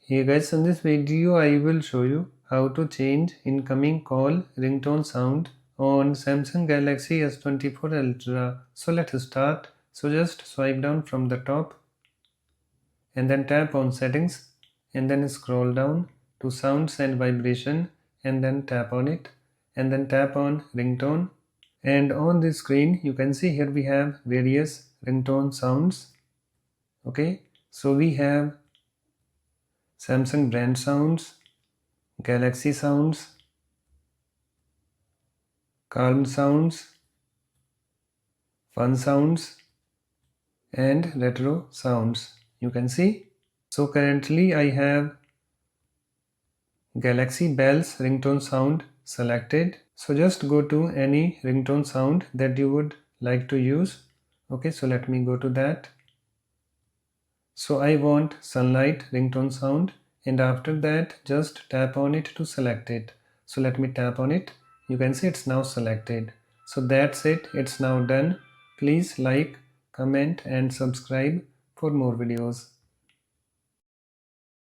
Hey guys, in this video I will show you how to change incoming call ringtone sound on Samsung Galaxy S24 Ultra. So let's start. So just swipe down from the top and then tap on settings and then scroll down to sounds and vibration and then tap on it and then tap on ringtone. And on this screen you can see here we have various ringtone sounds. Okay, so we have Samsung brand sounds, Galaxy sounds, calm sounds, fun sounds, and retro sounds. You can see. So currently I have Galaxy Bells ringtone sound selected. So just go to any ringtone sound that you would like to use. Okay, so let me go to that. So I want sunlight ringtone sound, and after that just tap on it to select it. So let me tap on it. You can see it's now selected. So that's it, it's now done. Please like, comment and subscribe for more videos.